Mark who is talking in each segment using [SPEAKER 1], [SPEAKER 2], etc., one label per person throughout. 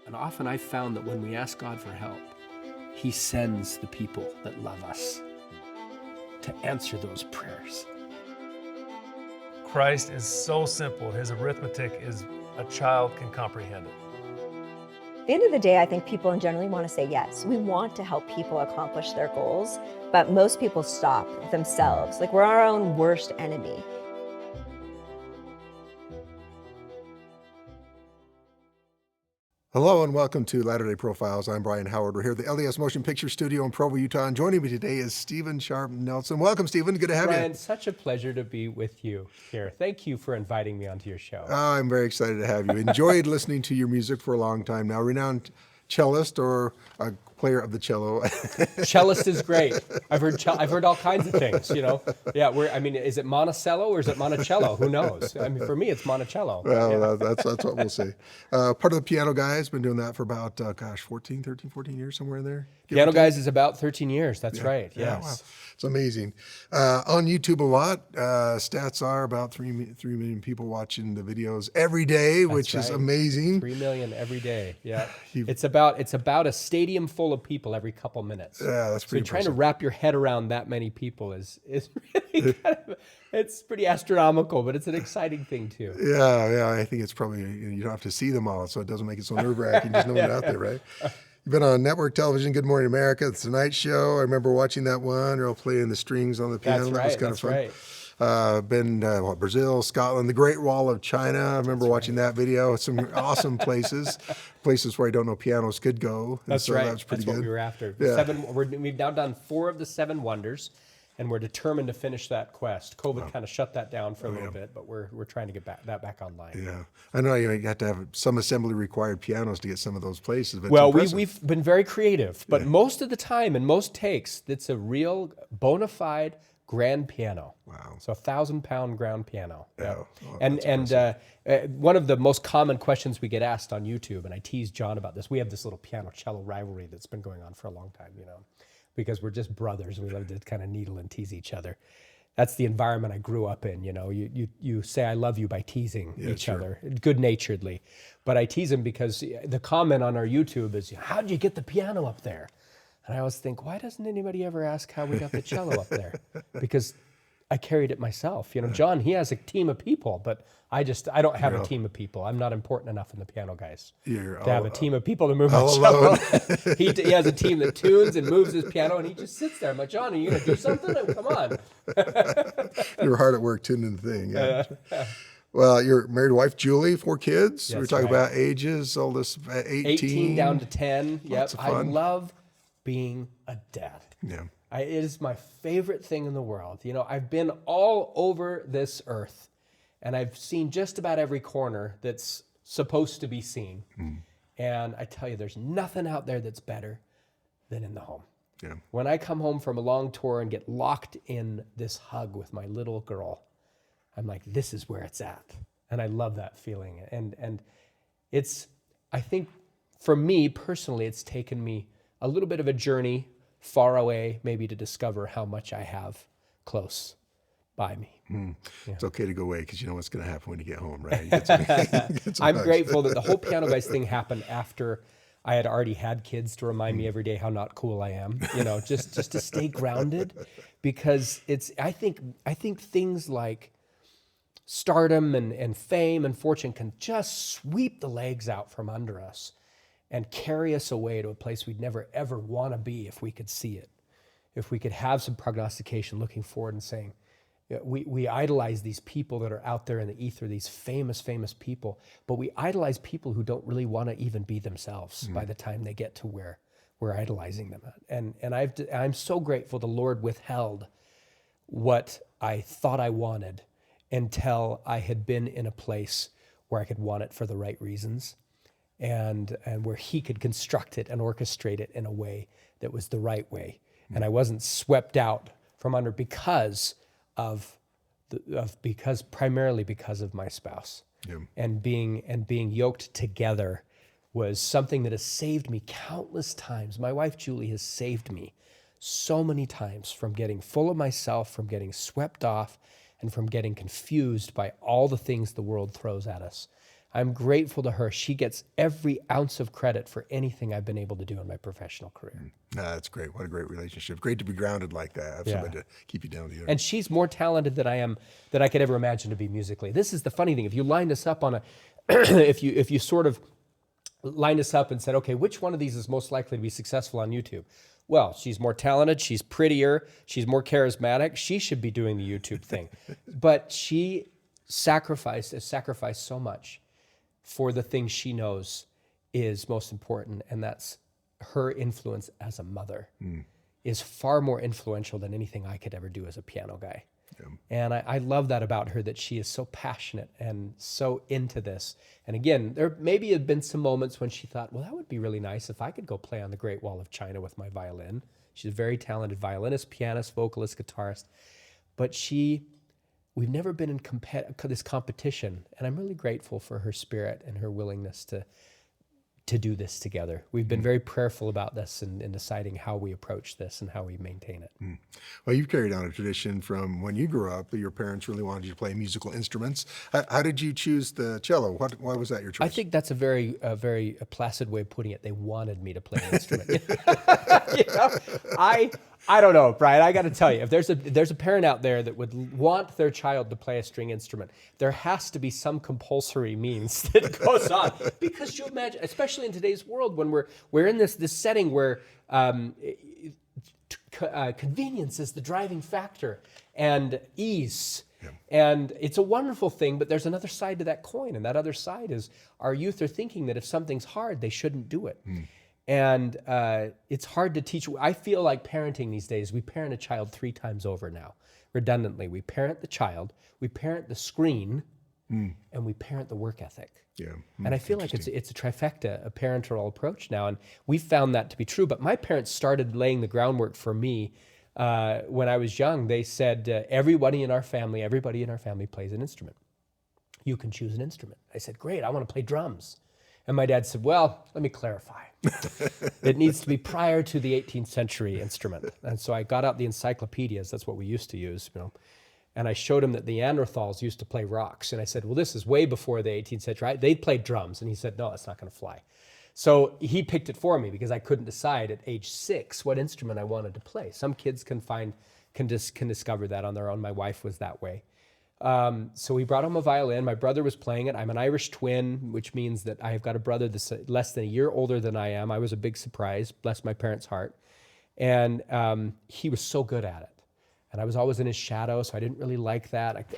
[SPEAKER 1] And often I've found that when we ask God for help, he sends the people that love us to answer those prayers.
[SPEAKER 2] Christ is so simple. His arithmetic is a child can comprehend it.
[SPEAKER 3] At the end of the day, I think people generally want to say yes. We want to help people accomplish their goals, but most people stop themselves. Like, we're our own worst enemy.
[SPEAKER 4] Hello and welcome to Latter-day Profiles. I'm Brian Howard. We're here at the LDS Motion Picture Studio in Provo, Utah. And joining me today is Stephen Sharp Nelson. Welcome, Stephen. Good to have
[SPEAKER 1] Brian,
[SPEAKER 4] you.
[SPEAKER 1] such a pleasure to be with you here. Thank you for inviting me onto your show.
[SPEAKER 4] I'm very excited to have you. Enjoyed listening to your music for a long time now. Renowned cellist or a player of the cello.
[SPEAKER 1] Cellist is great. I've heard all kinds of things, you know. Yeah, is it Monticello or is it Monticello? Who knows? I mean, for me, it's Monticello.
[SPEAKER 4] Well, yeah. that's what we'll see. Part of the Piano Guys, been doing that for about, 14 years, somewhere in there.
[SPEAKER 1] Piano Guys is about 13 years. That's right.
[SPEAKER 4] Yeah,
[SPEAKER 1] Yes.
[SPEAKER 4] wow. It's amazing. On YouTube a lot. Stats are about 3 million people watching the videos every day, which is amazing.
[SPEAKER 1] 3 million every day. Yeah. It's about a stadium full of people every couple minutes.
[SPEAKER 4] Yeah, that's pretty
[SPEAKER 1] So trying to wrap your head around that many people is really it's pretty astronomical, but it's an exciting thing too.
[SPEAKER 4] Yeah. I think it's probably, you don't have to see them all, so it doesn't make it so nerve-wracking. Just knowing it out there, right? You've been on network television, Good Morning America, The Tonight Show. I remember watching that one. They're all playing the strings on the piano.
[SPEAKER 1] That's right.
[SPEAKER 4] That was kind of fun.
[SPEAKER 1] Right.
[SPEAKER 4] Been Brazil, Scotland, the Great Wall of China. I remember watching that video. Some awesome places where I don't know pianos could go.
[SPEAKER 1] That's
[SPEAKER 4] so
[SPEAKER 1] right.
[SPEAKER 4] That was pretty
[SPEAKER 1] That's
[SPEAKER 4] good.
[SPEAKER 1] what we were after.
[SPEAKER 4] Yeah.
[SPEAKER 1] We've now done 4 of the 7 wonders, and we're determined to finish that quest. COVID kind of shut that down for a little bit, but we're trying to get that back online.
[SPEAKER 4] Yeah, I know you have to have some assembly required pianos to get some of those places. But
[SPEAKER 1] well, we've been very creative, but most of the time, in most takes, it's a real bona fide grand piano.
[SPEAKER 4] Wow.
[SPEAKER 1] So 1,000-pound grand piano.
[SPEAKER 4] Yeah.
[SPEAKER 1] Oh, one of the most common questions we get asked on YouTube, and I tease John about this, we have this little piano-cello rivalry that's been going on for a long time, because we're just brothers. We love to kind of needle and tease each other. That's the environment I grew up in. You say I love you by teasing each other, good-naturedly. But I tease him because the comment on our YouTube is, how did you get the piano up there? And I always think, why doesn't anybody ever ask how we got the cello up there? Because I carried it myself. John, he has a team of people, but I don't have a team of people. I'm not important enough in the Piano Guys to have a team of people to move my cello. He has a team that tunes and moves his piano, and he just sits there. I'm like, John, are you going to do something? Come on.
[SPEAKER 4] You were hard at work tuning the thing. Yeah. Well, you're married wife, Julie, 4 kids. We were talking about ages, oldest 18
[SPEAKER 1] down to 10.
[SPEAKER 4] Lots of fun.
[SPEAKER 1] I love being a dad.
[SPEAKER 4] Yeah.
[SPEAKER 1] It is my favorite thing in the world. I've been all over this earth, and I've seen just about every corner that's supposed to be seen. And I tell you, there's nothing out there that's better than in the home.
[SPEAKER 4] Yeah.
[SPEAKER 1] When I come home from a long tour and get locked in this hug with my little girl, I'm like, this is where it's at. And I love that feeling. And I think for me personally, it's taken me a little bit of a journey far away, maybe to discover how much I have close by me. Yeah.
[SPEAKER 4] It's okay to go away because you know what's going to happen when you get home, right?
[SPEAKER 1] I'm grateful that the whole Piano Guys thing happened after I had already had kids to remind me every day how not cool I am, just to stay grounded, because I think things like stardom and fame and fortune can just sweep the legs out from under us and carry us away to a place we'd never, ever want to be if we could see it. If we could have some prognostication looking forward and saying, we idolize these people that are out there in the ether, these famous people, but we idolize people who don't really want to even be themselves by the time they get to where we're idolizing them at. And I'm so grateful the Lord withheld what I thought I wanted until I had been in a place where I could want it for the right reasons. And where he could construct it and orchestrate it in a way that was the right way. And I wasn't swept out from under primarily because of my spouse. Yeah. And being yoked together was something that has saved me countless times. My wife, Julie, has saved me so many times from getting full of myself, from getting swept off, and from getting confused by all the things the world throws at us. I'm grateful to her. She gets every ounce of credit for anything I've been able to do in my professional career.
[SPEAKER 4] That's great. What a great relationship. Great to be grounded like that. Have somebody to keep you down to the earth.
[SPEAKER 1] And she's more talented than I am, that I could ever imagine to be musically. This is the funny thing. If you lined us up on a, if you sort of lined us up and said, okay, which one of these is most likely to be successful on YouTube? Well, she's more talented, she's prettier, she's more charismatic. She should be doing the YouTube thing. But she sacrificed so much for the thing she knows is most important, and that's her influence as a mother is far more influential than anything I could ever do as a piano guy. Yeah. And I love that about her, that she is so passionate and so into this. And again, there maybe have been some moments when she thought, well, that would be really nice if I could go play on the Great Wall of China with my violin. She's a very talented violinist, pianist, vocalist, guitarist. But we've never been in this competition, and I'm really grateful for her spirit and her willingness to do this together. We've been very prayerful about this and deciding how we approach this and how we maintain it.
[SPEAKER 4] Well, you've carried on a tradition from when you grew up. Your parents really wanted you to play musical instruments. How did you choose the cello? Why was that your choice?
[SPEAKER 1] I think that's a very placid way of putting it. They wanted me to play an instrument. I don't know, Brian. I got to tell you, if there's a parent out there that would want their child to play a string instrument, there has to be some compulsory means that goes on. Because you imagine, especially in today's world, when we're in this setting where convenience is the driving factor and ease. Yeah. And it's a wonderful thing, but there's another side to that coin, and that other side is our youth are thinking that if something's hard, they shouldn't do it. And it's hard to teach. I feel like parenting these days, we parent a child 3 times over now, redundantly. We parent the child, we parent the screen, and we parent the work ethic. Yeah. And I feel like it's a trifecta, a parental approach now. And we found that to be true. But my parents started laying the groundwork for me when I was young. They said, everybody in our family plays an instrument. You can choose an instrument. I said, great, I want to play drums. And my dad said, well, let me clarify. It needs to be prior to the 18th century instrument. And so I got out the encyclopedias. That's what we used to use, And I showed him that the Neanderthals used to play rocks. And I said, well, this is way before the 18th century. They played drums. And he said, no, that's not going to fly. So he picked it for me because I couldn't decide at age 6 what instrument I wanted to play. Some kids can discover that on their own. My wife was that way. So we brought home a violin. My brother was playing it. I'm an Irish twin, which means that I have got a brother that's less than a year older than I am. I was a big surprise, bless my parents' heart. And he was so good at it. And I was always in his shadow, so I didn't really like that.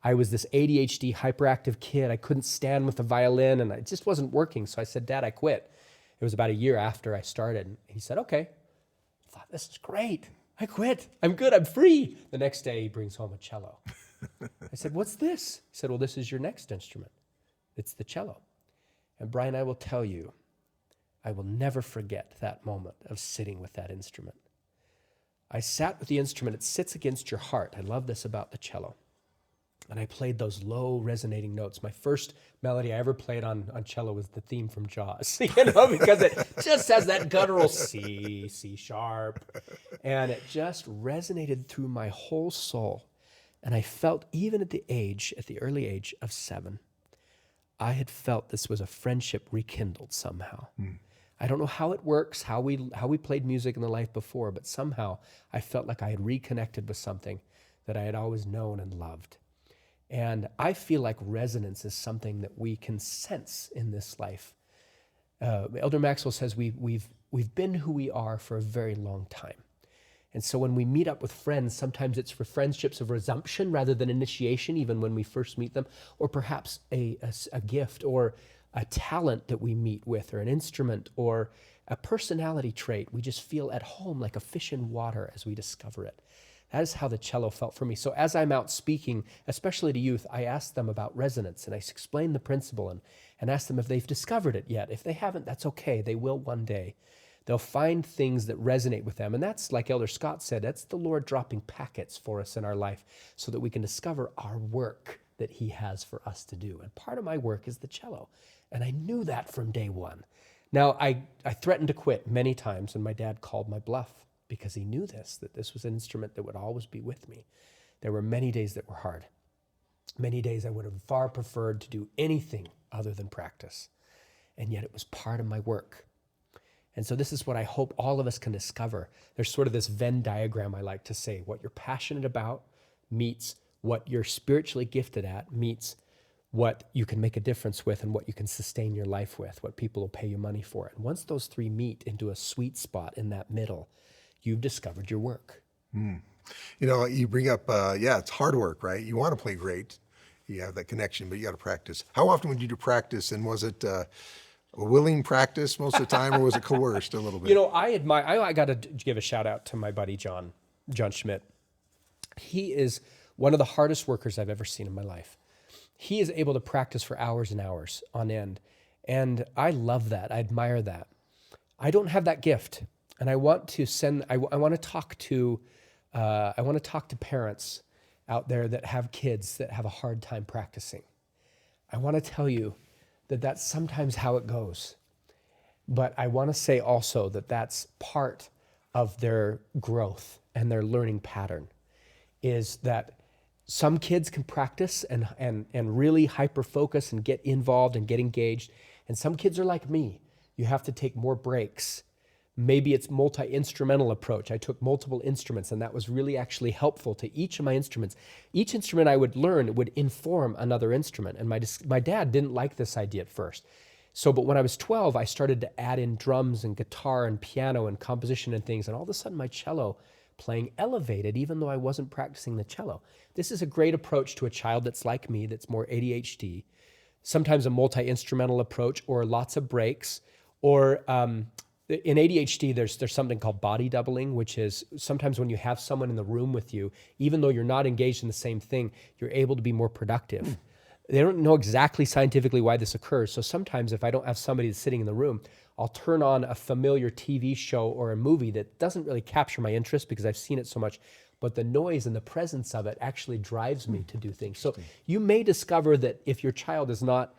[SPEAKER 1] I was this ADHD hyperactive kid. I couldn't stand with the violin, and it just wasn't working. So I said, Dad, I quit. It was about a year after I started. And he said, okay. I thought, this is great. I quit. I'm good. I'm free. The next day, he brings home a cello. I said, what's this? He said, well, this is your next instrument. It's the cello. And Brian, I will tell you, I will never forget that moment of sitting with that instrument. I sat with the instrument. It sits against your heart. I love this about the cello. And I played those low resonating notes. My first melody I ever played on cello was the theme from Jaws, because it just has that guttural C sharp. And it just resonated through my whole soul. And I felt, even at the early age of 7, I had felt this was a friendship rekindled somehow. I don't know how it works, how we played music in the life before, but somehow I felt like I had reconnected with something that I had always known and loved. And I feel like resonance is something that we can sense in this life. Elder Maxwell says we've been who we are for a very long time. And so when we meet up with friends, sometimes it's for friendships of resumption rather than initiation, even when we first meet them, or perhaps a gift or a talent that we meet with, or an instrument, or a personality trait. We just feel at home like a fish in water as we discover it. That is how the cello felt for me. So as I'm out speaking, especially to youth, I ask them about resonance, and I explain the principle and ask them if they've discovered it yet. If they haven't, that's okay. They will one day. They'll find things that resonate with them. And that's, like Elder Scott said, that's the Lord dropping packets for us in our life so that we can discover our work that he has for us to do. And part of my work is the cello. And I knew that from day one. Now, I threatened to quit many times, and my dad called my bluff because he knew that this was an instrument that would always be with me. There were many days that were hard. Many days I would have far preferred to do anything other than practice. And yet it was part of my work. And so this is what I hope all of us can discover. There's sort of this Venn diagram I like to say. What you're passionate about meets what you're spiritually gifted at meets what you can make a difference with and what you can sustain your life with, what people will pay you money for. And once those three meet into a sweet spot in that middle, you've discovered your work.
[SPEAKER 4] You know, you bring up, it's hard work, right? You want to play great. You have that connection, but you got to practice. How often would you do practice? And was it a willing practice most of the time, or was it coerced a little bit?
[SPEAKER 1] You know, I got to give a shout out to my buddy, John Schmidt. He is one of the hardest workers I've ever seen in my life. He is able to practice for hours and hours on end. And I love that. I admire that. I don't have that gift. And I want to I want to talk to parents out there that have kids that have a hard time practicing. I want to tell you that that's sometimes how it goes. But I want to say also that that's part of their growth and their learning pattern, is that some kids can practice and really hyper-focus and get involved and get engaged. And some kids are like me. You have to take more breaks. Maybe it's multi-instrumental approach. I took multiple instruments, and that was really actually helpful to each of my instruments. Each instrument I would learn would inform another instrument. And my dad didn't like this idea at first. But when I was 12, I started to add in drums and guitar and piano and composition and things. And all of a sudden, my cello playing elevated, even though I wasn't practicing the cello. This is a great approach to a child that's like me, that's more ADHD. Sometimes a multi-instrumental approach, or lots of breaks, or in ADHD, there's something called body doubling, which is sometimes when you have someone in the room with you, even though you're not engaged in the same thing, you're able to be more productive. They don't know exactly scientifically why this occurs. So sometimes if I don't have somebody that's sitting in the room, I'll turn on a familiar TV show or a movie that doesn't really capture my interest because I've seen it so much, but the noise and the presence of it actually drives me to do things. So you may discover that if your child is not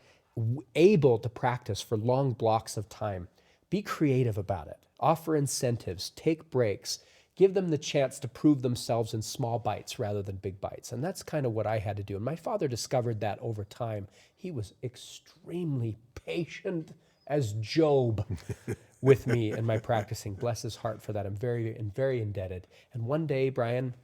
[SPEAKER 1] able to practice for long blocks of time, be creative about it. Offer incentives, take breaks, give them the chance to prove themselves in small bites rather than big bites. And that's kind of what I had to do. And my father discovered that over time. He was extremely patient as Job with me in my practicing. Bless his heart for that. I'm very indebted. And one day, Brian,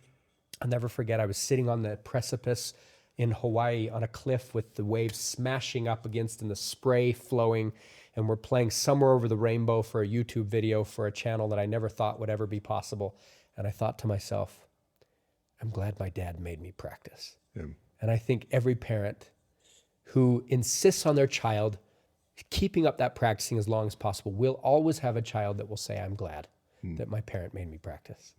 [SPEAKER 1] I'll never forget, I was sitting on the precipice in Hawaii on a cliff with the waves smashing up against and the spray flowing, and we're playing Somewhere Over the Rainbow for a YouTube video for a channel that I never thought would ever be possible. And I thought to myself, I'm glad my dad made me practice. Yeah. And I think every parent who insists on their child keeping up that practicing as long as possible will always have a child that will say, I'm glad that my parent made me practice.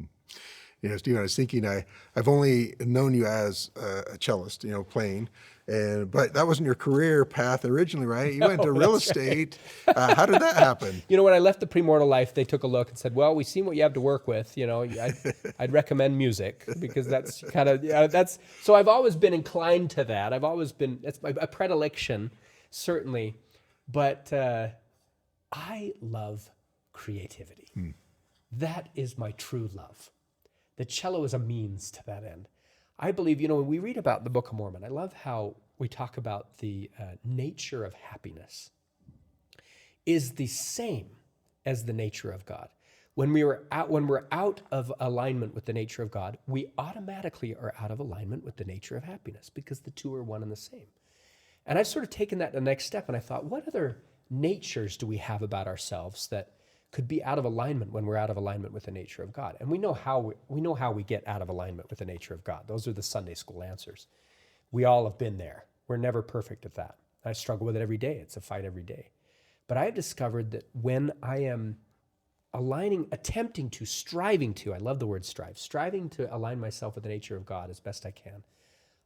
[SPEAKER 4] You know, Stephen, I was thinking, I've only known you as a cellist, playing, but that wasn't your career path originally, right? You went to real estate. Right. How did that happen?
[SPEAKER 1] When I left the premortal life, they took a look and said, well, we've seen what you have to work with. I'd recommend music because that's kind of, so I've always been inclined to that. That's a predilection, certainly. But I love creativity. That is my true love. The cello is a means to that end. I believe, when we read about the Book of Mormon, I love how we talk about the nature of happiness is the same as the nature of God. When we're out of alignment with the nature of God, we automatically are out of alignment with the nature of happiness because the two are one and the same. And I've sort of taken that the next step, and I thought, what other natures do we have about ourselves that could be out of alignment when we're out of alignment with the nature of God? And we know how we get out of alignment with the nature of God. Those are the Sunday school answers. We all have been there. We're never perfect at that. I struggle with it every day. It's a fight every day. But I have discovered that when I am striving to, I love the word strive, striving to align myself with the nature of God as best I can,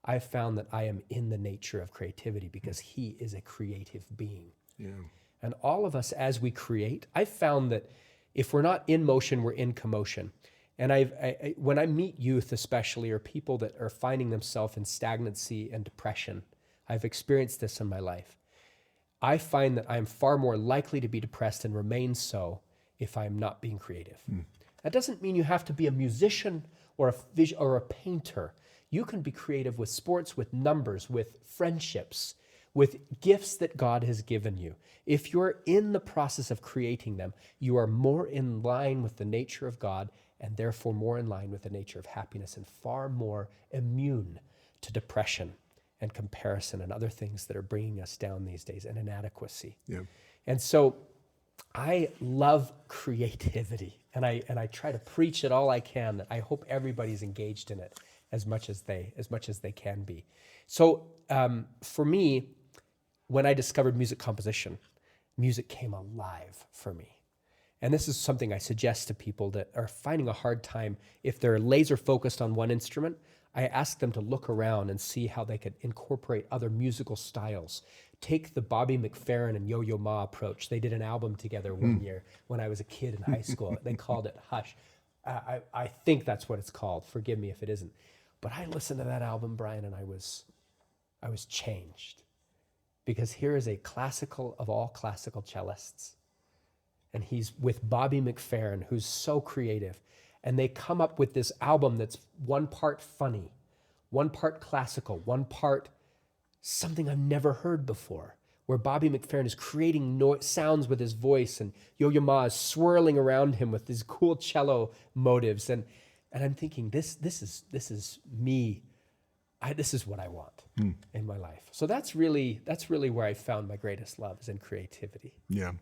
[SPEAKER 1] I've found that I am in the nature of creativity because he is a creative being. Yeah. And all of us, as we create, I've found that if we're not in motion, we're in commotion. And when I meet youth especially, or people that are finding themselves in stagnancy and depression, I've experienced this in my life. I find that I'm far more likely to be depressed and remain so if I'm not being creative. That doesn't mean you have to be a musician or a painter. You can be creative with sports, with numbers, with friendships, with gifts that God has given you. If you're in the process of creating them, you are more in line with the nature of God and therefore more in line with the nature of happiness and far more immune to depression and comparison and other things that are bringing us down these days, and inadequacy.
[SPEAKER 4] Yeah.
[SPEAKER 1] And so I love creativity, and I try to preach it all I can. I hope everybody's engaged in it as much as they can be. So for me, when I discovered music composition, music came alive for me. And this is something I suggest to people that are finding a hard time. If they're laser focused on one instrument, I ask them to look around and see how they could incorporate other musical styles. Take the Bobby McFerrin and Yo-Yo Ma approach. They did an album together one year when I was a kid in high school. They called it Hush. I think that's what it's called. Forgive me if it isn't. But I listened to that album, Brian, and I was changed. Because here is a classical of all classical cellists. And he's with Bobby McFerrin, who's so creative. And they come up with this album that's one part funny, one part classical, one part something I've never heard before, where Bobby McFerrin is creating sounds with his voice, and Yo-Yo Ma is swirling around him with these cool cello motives. And I'm thinking, this is me. This is what I want in my life. So that's really where I found my greatest love, is in creativity.
[SPEAKER 4] Yeah.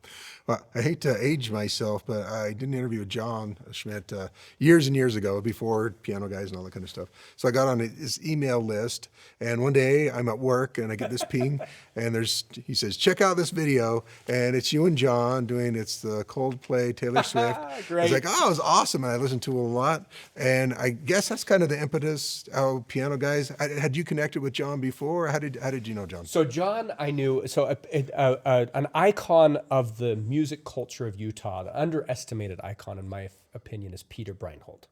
[SPEAKER 4] Well, I hate to age myself, but I did an interview with John Schmidt years and years ago, before Piano Guys and all that kind of stuff. So I got on his email list, and one day I'm at work and I get this ping, and he says, check out this video, and it's you and John doing it's the Coldplay, Taylor Swift.
[SPEAKER 1] Great.
[SPEAKER 4] It's like, oh, it was awesome, and I listened to it a lot. And I guess that's kind of the impetus of Piano Guys. Had you connected with John before? How did you know John?
[SPEAKER 1] So John, I knew. So an icon of the music culture of Utah, the underestimated icon, in my opinion, is Peter Breinholt.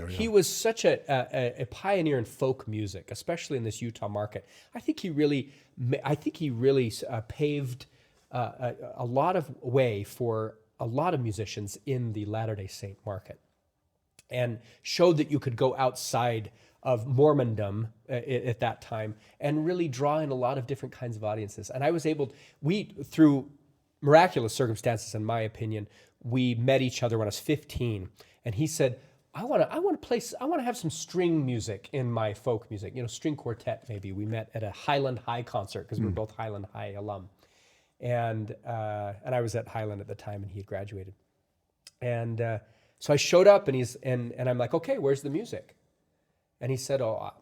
[SPEAKER 1] He was such a pioneer in folk music, especially in this Utah market. I think he really paved a lot of way for a lot of musicians in the Latter-day Saint market, and showed that you could go outside of Mormondom at that time and really draw in a lot of different kinds of audiences. And I was able, through miraculous circumstances, in my opinion, we met each other when I was 15, and he said, I want to have some string music in my folk music, string quartet maybe. We met at a Highland High concert because we were both Highland High alum. And I was at Highland at the time, and he had graduated. And so I showed up, and I'm like, okay, where's the music? And he said, oh,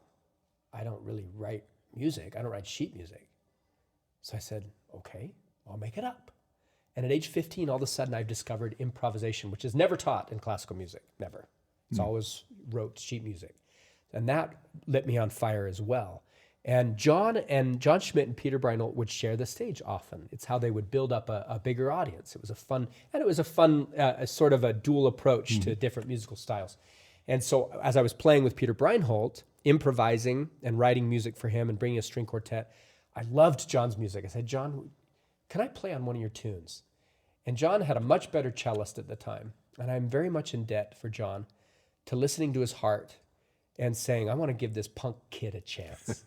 [SPEAKER 1] I don't really write music. I don't write sheet music. So I said, okay, I'll make it up. And at age 15, all of a sudden, I've discovered improvisation, which is never taught in classical music, never. It's always wrote sheet music. And that lit me on fire as well. And John Schmidt and Peter Breinholt would share the stage often. It's how they would build up a bigger audience. It was a fun sort of a dual approach to different musical styles. And so as I was playing with Peter Breinholt, improvising and writing music for him and bringing a string quartet, I loved John's music. I said, John, can I play on one of your tunes? And John had a much better cellist at the time. And I'm very much in debt for John to listening to his heart and saying, I want to give this punk kid a chance.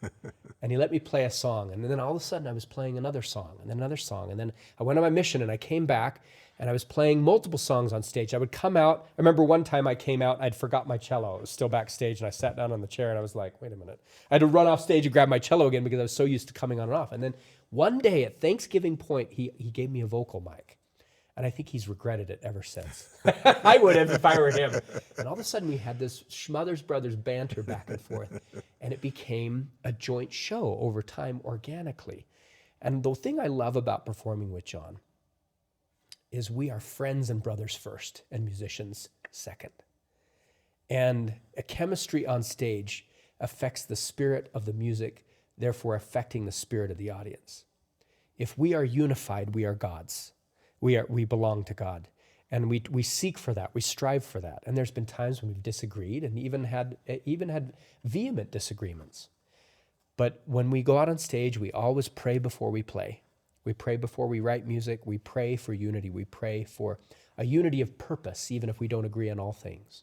[SPEAKER 1] And he let me play a song. And then all of a sudden I was playing another song and then another song. And then I went on my mission and I came back and I was playing multiple songs on stage. I would come out. I remember one time I came out, I'd forgot my cello. It was still backstage, and I sat down on the chair and I was like, wait a minute. I had to run off stage and grab my cello again because I was so used to coming on and off. And then one day at Thanksgiving point, he gave me a vocal mic. And I think he's regretted it ever since. I would have if I were him. And all of a sudden we had this Schmothers Brothers banter back and forth. And it became a joint show over time organically. And the thing I love about performing with John is we are friends and brothers first and musicians second. And a chemistry on stage affects the spirit of the music, therefore affecting the spirit of the audience. If we are unified, we are God's. We belong to God, and we seek for that. We strive for that. And there's been times when we've disagreed and even had vehement disagreements. But when we go out on stage, we always pray before we play. We pray before we write music. We pray for unity. We pray for a unity of purpose, even if we don't agree on all things.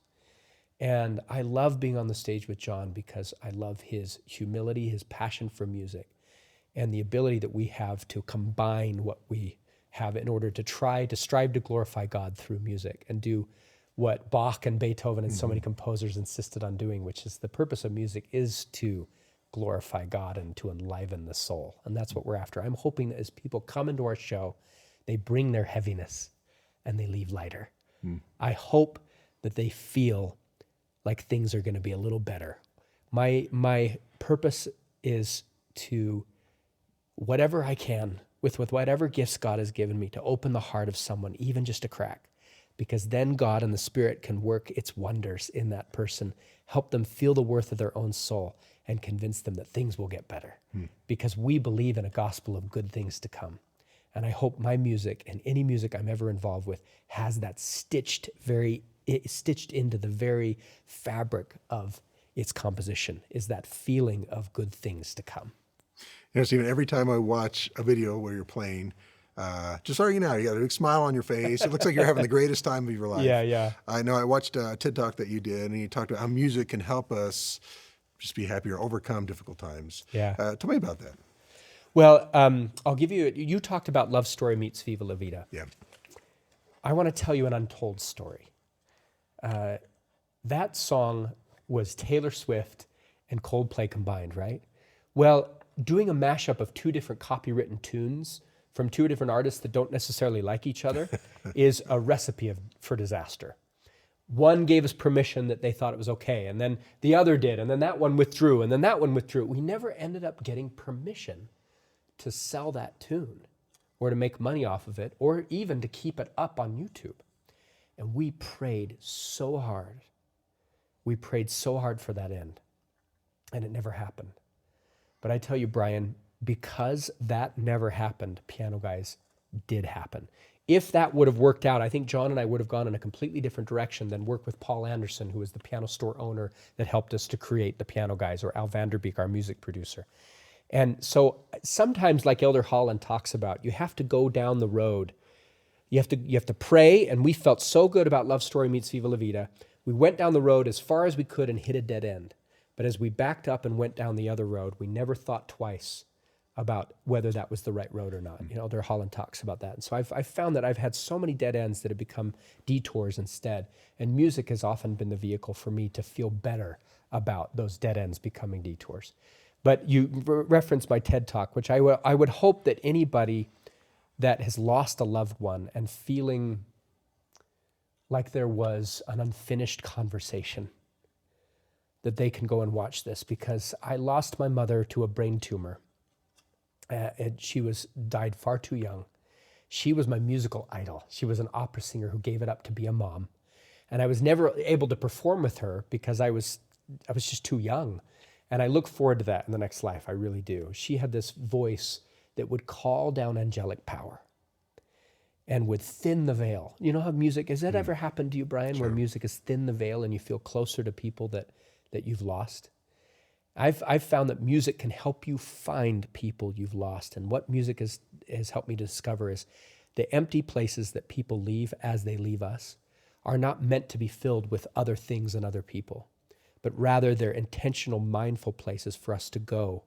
[SPEAKER 1] And I love being on the stage with John because I love his humility, his passion for music. and the ability that we have to combine what we have in order to strive to glorify God through music and do what Bach and Beethoven and so many composers insisted on doing, which is the purpose of music is to glorify God and to enliven the soul. And that's what we're after. I'm hoping that as people come into our show, they bring their heaviness and they leave lighter. I hope that they feel like things are going to be a little better. My purpose is to, whatever I can, with whatever gifts God has given me, to open the heart of someone, even just a crack, because then God and the Spirit can work its wonders in that person, help them feel the worth of their own soul, and convince them that things will get better, because we believe in a gospel of good things to come. And I hope my music and any music I'm ever involved with has that stitched into the very fabric of its composition, is that feeling of good things to come.
[SPEAKER 4] You know, Stephen, every time I watch a video where you're playing, just starting out, you got a big smile on your face. It looks like you're having the greatest time of your life.
[SPEAKER 1] Yeah.
[SPEAKER 4] I know I watched a TED Talk that you did, and you talked about how music can help us just be happier, overcome difficult times.
[SPEAKER 1] Yeah.
[SPEAKER 4] Tell me about that.
[SPEAKER 1] Well, I'll give you talked about Love Story Meets Viva La Vida.
[SPEAKER 4] Yeah.
[SPEAKER 1] I want to tell you an untold story. That song was Taylor Swift and Coldplay combined, right? Well, doing a mashup of two different copywritten tunes from two different artists that don't necessarily like each other is a recipe for disaster. One gave us permission that they thought it was okay, and then the other did, and then that one withdrew, and then that one withdrew. We never ended up getting permission to sell that tune or to make money off of it or even to keep it up on YouTube. And we prayed so hard. We prayed so hard for that end, and it never happened. But I tell you, Brian, because that never happened, Piano Guys did happen. If that would have worked out, I think John and I would have gone in a completely different direction than work with Paul Anderson, who was the piano store owner that helped us to create the Piano Guys, or Al Vanderbeek, our music producer. And so sometimes, like Elder Holland talks about, you have to go down the road. You have to pray, and we felt so good about Love Story Meets Viva La Vida. We went down the road as far as we could and hit a dead end. But as we backed up and went down the other road, we never thought twice about whether that was the right road or not. You know, Elder Holland talks about that. And so I've found that I've had so many dead ends that have become detours instead. And music has often been the vehicle for me to feel better about those dead ends becoming detours. But you referenced my TED Talk, which I would hope that anybody that has lost a loved one and feeling like there was an unfinished conversation, that they can go and watch this, because I lost my mother to a brain tumor. And she died far too young. She was my musical idol. She was an opera singer who gave it up to be a mom. And I was never able to perform with her because I was just too young. And I look forward to that in the next life, I really do. She had this voice that would call down angelic power and would thin the veil. You know how music, has that ever happened to you, Brian,
[SPEAKER 4] Sure.
[SPEAKER 1] where music has thinned the veil and you feel closer to people that you've lost? I've found that music can help you find people you've lost. And what music has helped me discover is the empty places that people leave as they leave us are not meant to be filled with other things and other people, but rather they're intentional, mindful places for us to go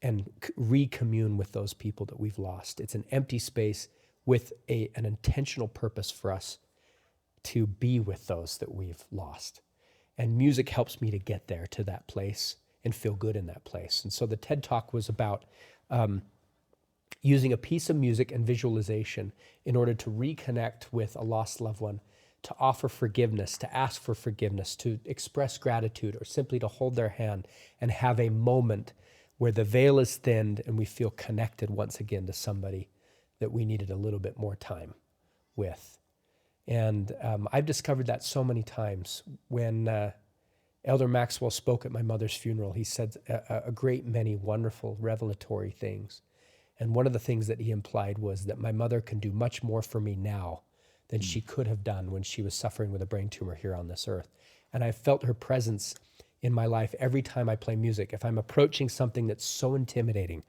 [SPEAKER 1] and recommune with those people that we've lost. It's an empty space with an intentional purpose for us to be with those that we've lost. And music helps me to get there, to that place, and feel good in that place. And so the TED Talk was about using a piece of music and visualization in order to reconnect with a lost loved one, to offer forgiveness, to ask for forgiveness, to express gratitude, or simply to hold their hand and have a moment where the veil is thinned and we feel connected once again to somebody that we needed a little bit more time with. And I've discovered that so many times. When Elder Maxwell spoke at my mother's funeral, he said a great many wonderful revelatory things. And one of the things that he implied was that my mother can do much more for me now than she could have done when she was suffering with a brain tumor here on this earth. And I felt her presence in my life every time I play music. If I'm approaching something that's so intimidating,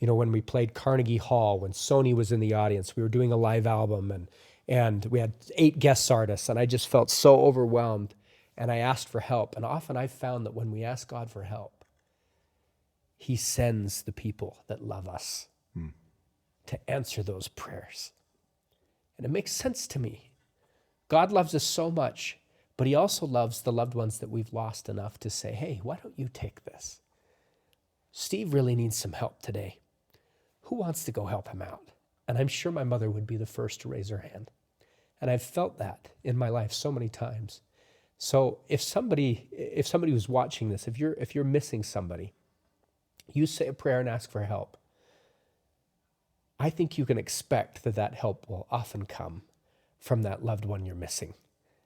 [SPEAKER 1] you know, when we played Carnegie Hall, when Sony was in the audience, we were doing a live album, and we had 8 guest artists, and I just felt so overwhelmed, and I asked for help. And often I've found that when we ask God for help, he sends the people that love us to answer those prayers. And it makes sense to me. God loves us so much, but he also loves the loved ones that we've lost enough to say, hey, why don't you take this? Steve really needs some help today. Who wants to go help him out? And I'm sure my mother would be the first to raise her hand. And I've felt that in my life so many times. So if somebody was watching this, if you're missing somebody, you say a prayer and ask for help. I think you can expect that help will often come from that loved one you're missing.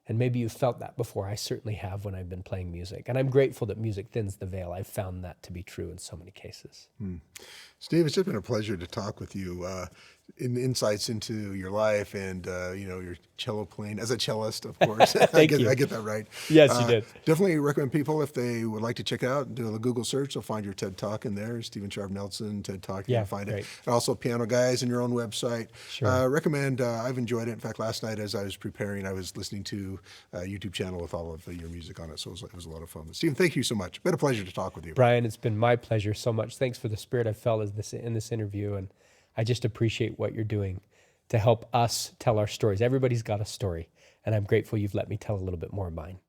[SPEAKER 1] And maybe you've felt that before. I certainly have when I've been playing music. And I'm grateful that music thins the veil. I've found that to be true in so many cases.
[SPEAKER 4] Steve, it's just been a pleasure to talk with you. Insights into your life and your cello playing as a cellist, of course.
[SPEAKER 1] Thank you.
[SPEAKER 4] I get that right.
[SPEAKER 1] Yes, you did.
[SPEAKER 4] Definitely recommend people, if they would like to check it out, do a Google search. They'll find your TED Talk in there, Stephen Sharp Nelson TED Talk. You can find it. And also Piano Guys and your own website.
[SPEAKER 1] Sure.
[SPEAKER 4] Recommend. I've enjoyed it. In fact, last night as I was preparing, I was listening to a YouTube channel with all of your music on it, so it was a lot of fun. But Stephen, thank you so much. Been a pleasure to talk with you.
[SPEAKER 1] Brian, it's been my pleasure so much. Thanks for the spirit I felt in this interview, and I just appreciate what you're doing to help us tell our stories. Everybody's got a story, and I'm grateful you've let me tell a little bit more of mine.